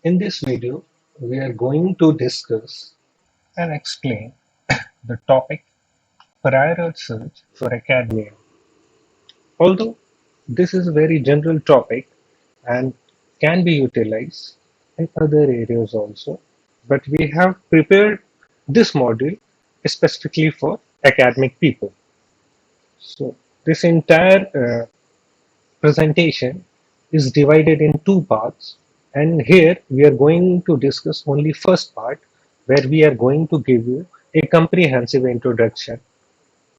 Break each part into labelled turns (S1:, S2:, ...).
S1: In this video, we are going to discuss and explain the topic prior art search for academia. Although this is a very general topic and can be utilized in other areas also, but we have prepared this module specifically for academic people. So this entire presentation is divided in two parts, and here we are going to discuss only first part, where we are going to give you a comprehensive introduction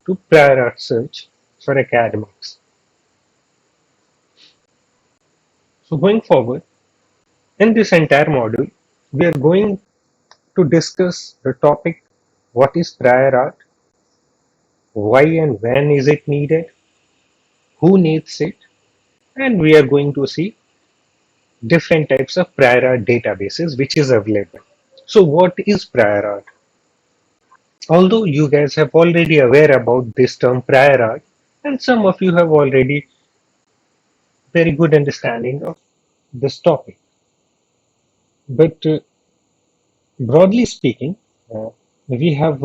S1: to prior art search for academics. So going forward, in this entire module, we are going to discuss the topic: what is prior art, why and when is it needed, who needs it, and we are going to see different types of prior art databases which is available. So what is prior art? Although you guys have already aware about this term prior art, and some of you have already very good understanding of this topic. But broadly speaking, uh, we have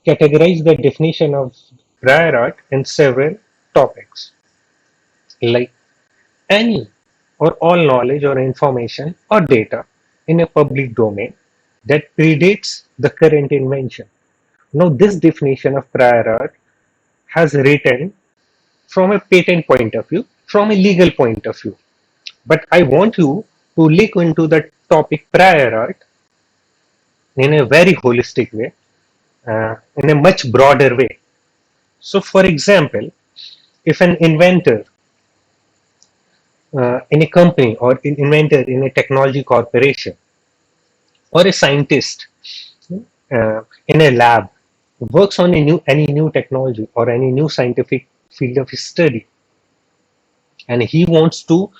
S1: categorized the definition of prior art in several topics, like any or all knowledge or information or data in a public domain that predates the current invention. Now, this definition of prior art has written from a patent point of view, from a legal point of view. But I want you to look into the topic prior art in a very holistic way, in a much broader way. So, for example, if an inventor in a company or an inventor in a technology corporation or a scientist in a lab works on any new technology or any new scientific field of study, and he wants to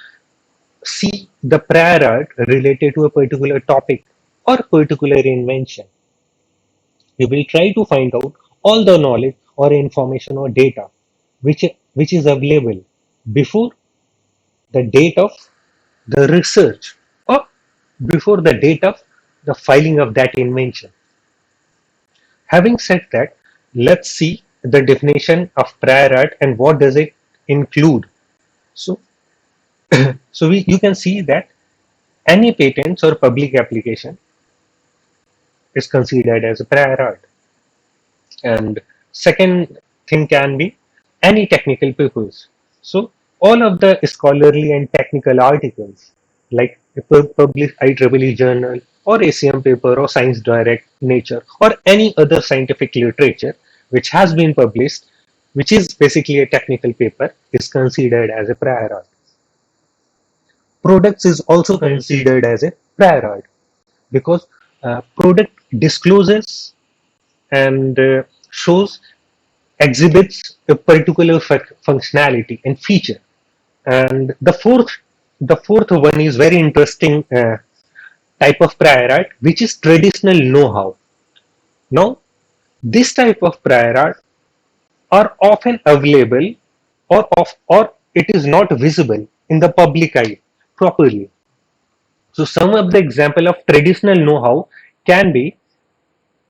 S1: see the prior art related to a particular topic or particular invention. We will try to find out all the knowledge or information or data which, which is available before the date of the research or before the date of the filing of that invention. Having said that, let's see the definition of prior art and what does it include. So, you can see that any patents or public application is considered as a prior art. And second thing can be any technical papers. So all of the scholarly and technical articles like a published IEEE journal or ACM paper or Science Direct, Nature or any other scientific literature which has been published, which is basically a technical paper, is considered as a prior art. Products is also considered as a prior art because product discloses and shows exhibits a particular functionality and feature. And the fourth one is very interesting type of prior art, which is traditional know-how. Now, this type of prior art are often available or it is not visible in the public eye properly. So some of the example of traditional know-how can be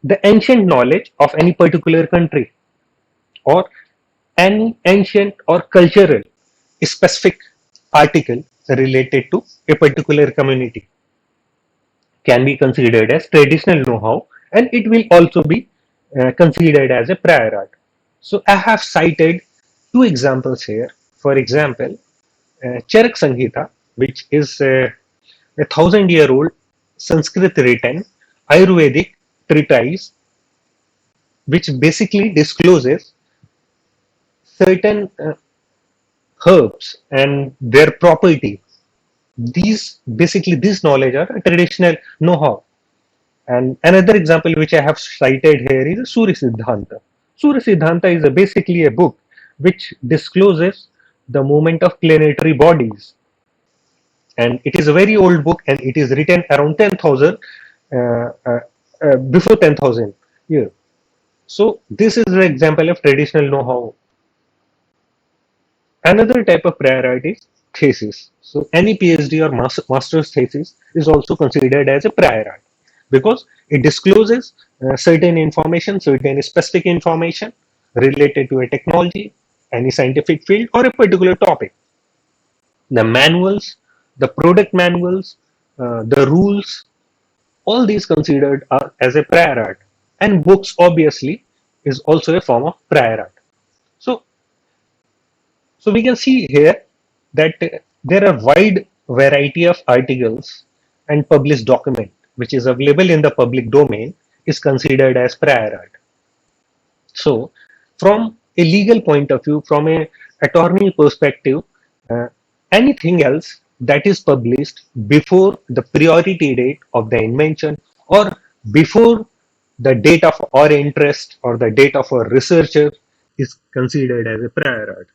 S1: the ancient knowledge of any particular country or an ancient or cultural specific article related to a particular community can be considered as traditional know-how, and it will also be considered as a prior art. So I have cited two examples here. For example, Charak Sanghita, which is a 1,000-year-old Sanskrit written Ayurvedic treatise, which basically discloses certain herbs and their property. These basically this knowledge are traditional know-how. And another example which I have cited here is Surya Siddhanta. Surya Siddhanta is basically a book which discloses the movement of planetary bodies, and it is a very old book, and it is written around 10,000 before 10,000 years. So this is an example of traditional know-how. Another type of prior art is thesis. So any PhD or master's thesis is also considered as a prior art because it discloses certain information, certain specific information related to a technology, any scientific field, or a particular topic. The manuals, the product manuals, the rules, all these considered are as a prior art. And books obviously is also a form of prior art. So, so we can see here that there are wide variety of articles and published document which is available in the public domain is considered as prior art. So, from a legal point of view, from a attorney perspective, uh, anything else that is published before the priority date of the invention or before the date of our interest or the date of our researcher is considered as a prior art.